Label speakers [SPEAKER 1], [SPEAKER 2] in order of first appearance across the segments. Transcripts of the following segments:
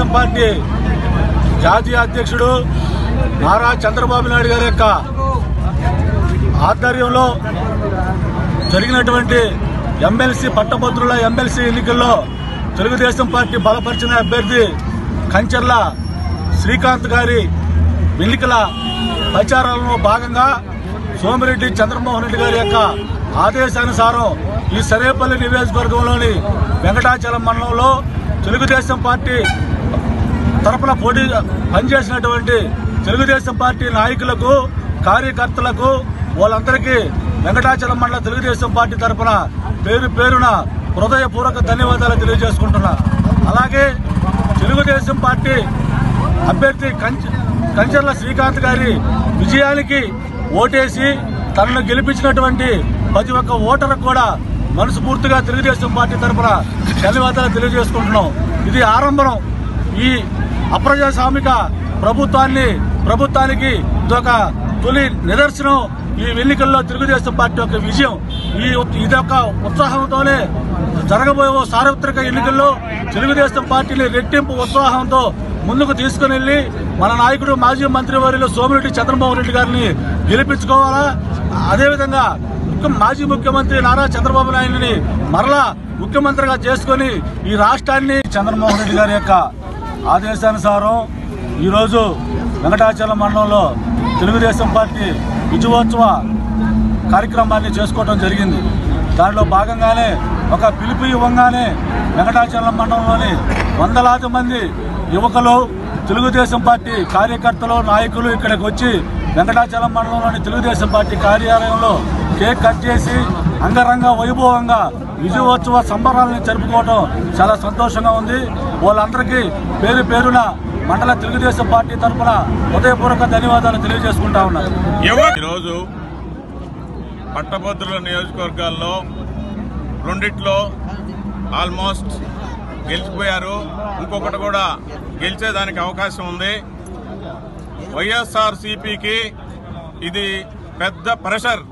[SPEAKER 1] Telugu Desam party జాతీయ అధ్యక్షుడు నారా చంద్రబాబు నాయుడు గారి యొక్క ఆధ్వర్యంలో జరిగినటువంటి ఎమ్మెల్సీ పట్టభద్రుల ఎమ్మెల్సీ ఎన్నికల్లో తెలుగుదేశం పార్టీ బలపరిచిన అభ్యర్థి కంచర్ల శ్రీకాంత్ గారి ఎన్నికల ప్రచారంలో భాగంగా సోమిరెడ్డి చంద్రమోహన్ రెడ్డి గారి యొక్క ఆదేశానుసారం ఈ సరేపల్లి నియోజకవర్గంలోని వెంకటాచలం మండలంలో తెలుగుదేశం పార్టీ తరపున పోటీ పనిచేసినటువంటి తెలుగుదేశం పార్టీ నాయకులకు కార్యకర్తలకు వాళ్ళందరికీ వెంకటాచలం మండల తెలుగుదేశం పార్టీ తరపున పేరు పేరున హృదయపూర్వక ధన్యవాదాలు తెలియజేసుకుంటున్నా. అలాగే తెలుగుదేశం పార్టీ అభ్యర్థి కంచర్ల శ్రీకాంత్ గారి విజయానికి ఓటేసి తనను గెలిపించినటువంటి ప్రతి ఒక్క ఓటర్కు కూడా మనస్ఫూర్తిగా తెలుగుదేశం పార్టీ తరఫున ధన్యవాదాలు తెలియజేసుకుంటున్నాం. ఇది ఆరంభం. ఈ అప్రజాస్వామిక ప్రభుత్వానికి ఇదొక తొలి నిదర్శనం. ఈ ఎన్నికల్లో తెలుగుదేశం పార్టీ యొక్క విజయం. ఇదొక ఉత్సాహంతోనే జరగబోయే సార్వత్రిక ఎన్నికల్లో తెలుగుదేశం పార్టీని రెట్టింపు ఉత్సాహంతో ముందుకు తీసుకుని వెళ్లి మన నాయకుడు మాజీ మంత్రివర్యులు సోమిరెడ్డి చంద్రమోహన్ రెడ్డి గారిని గెలిపించుకోవాలా. అదేవిధంగా మాజీ ముఖ్యమంత్రి నారా చంద్రబాబు నాయుడిని మరలా ముఖ్యమంత్రిగా చేసుకుని ఈ రాష్ట్రాన్ని చంద్రమోహన్ రెడ్డి గారి యొక్క ఆదేశానుసారం ఈరోజు వెంకటాచలం మండలంలో తెలుగుదేశం పార్టీ విజయోత్సవ కార్యక్రమాన్ని చేసుకోవడం జరిగింది. దానిలో భాగంగానే ఒక పిలుపు ఇవ్వగానే వెంకటాచలం మండలంలోని వందలాది మంది యువకులు తెలుగుదేశం పార్టీ కార్యకర్తలు నాయకులు ఇక్కడికి వచ్చి వెంకటాచలం మండలంలోని తెలుగుదేశం పార్టీ కార్యాలయంలో కేక్ కట్ చేసి అంగరంగ వైభవంగా విజయోత్సవ సంబరాలను జరుపుకోవడం చాలా సంతోషంగా ఉంది. వాళ్ళందరికీ పేరు పేరున మండల తెలుగుదేశం పార్టీ తరఫున హృదయపూర్వక ధన్యవాదాలు తెలియజేసుకుంటా ఉన్నారు.
[SPEAKER 2] ఈరోజు పట్టభద్రుల నియోజకవర్గాల్లో రెండిట్లో ఆల్మోస్ట్ గెలిచిపోయారు. ఇంకొకటి కూడా గెలిచేదానికి అవకాశం ఉంది. వైఎస్ఆర్సీపీకి ఇది పెద్ద ప్రెషర్.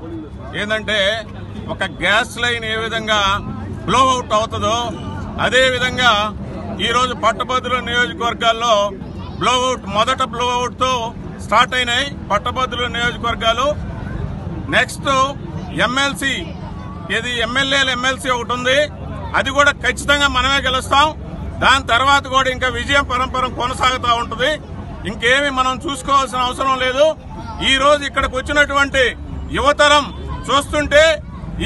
[SPEAKER 2] ఏంటంటే ఒక గ్యాస్ లైన్ ఏ విధంగా బ్లోఅవుట్ అవుతుందో అదేవిధంగా ఈరోజు పట్టభద్రుల నియోజకవర్గాల్లో మొదట బ్లోఅవుట్తో స్టార్ట్ అయినాయి పట్టభద్రుల నియోజకవర్గాలు. నెక్స్ట్ ఎమ్మెల్సీ ఎమ్మెల్సీ ఒకటి ఉంది. అది కూడా ఖచ్చితంగా మనమే గెలుస్తాం. దాని తర్వాత కూడా ఇంకా విజయ పరంపర కొనసాగుతూ ఉంటుంది. ఇంకేమి మనం చూసుకోవాల్సిన అవసరం లేదు. ఈ రోజు ఇక్కడికి వచ్చినటువంటి యువతరం చూస్తుంటే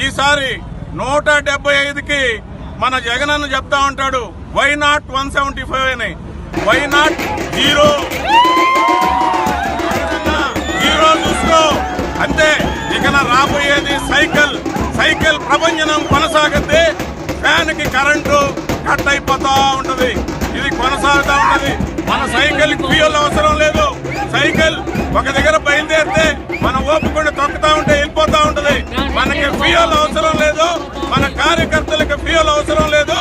[SPEAKER 2] ఈసారి 175కి మన జగనన్న చెప్తా ఉంటాడు, వై నాట్ 175 అని, వై నాట్ 0 చూసుకో అంతే. ఇక రాబోయేది సైకిల్ ప్రభంజనం కొనసాగితే ఫ్యాన్ కి కరెంటు కట్ అయిపోతా ఉంటది. ఇది కొనసాగుతా ఉంటది. మన సైకిల్ ఫ్యూయల్ అవసరం లేదు. సైకిల్ ఒక దగ్గర బయలుదేరితే మన ఓపుకొని తొక్కుతా ఉంటే వెళ్ళిపోతా ఉంటది. మనకి ఫ్యూయల్ అవసరం లేదు. మన కార్యకర్తలకు ఫ్యూయల్ అవసరం లేదు.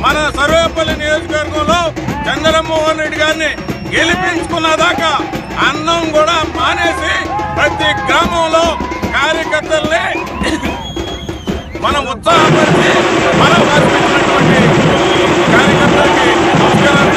[SPEAKER 2] మన సర్వేపల్లి నియోజకవర్గంలో చంద్రమోహన్ రెడ్డి గారిని గెలిపించుకున్నదాకా అన్నం కూడా మానేసి ప్రతి గ్రామంలో కార్యకర్తల్ని మనం ఉత్సాహపరిచి మనం కార్యకర్తలకి నమస్కారాలు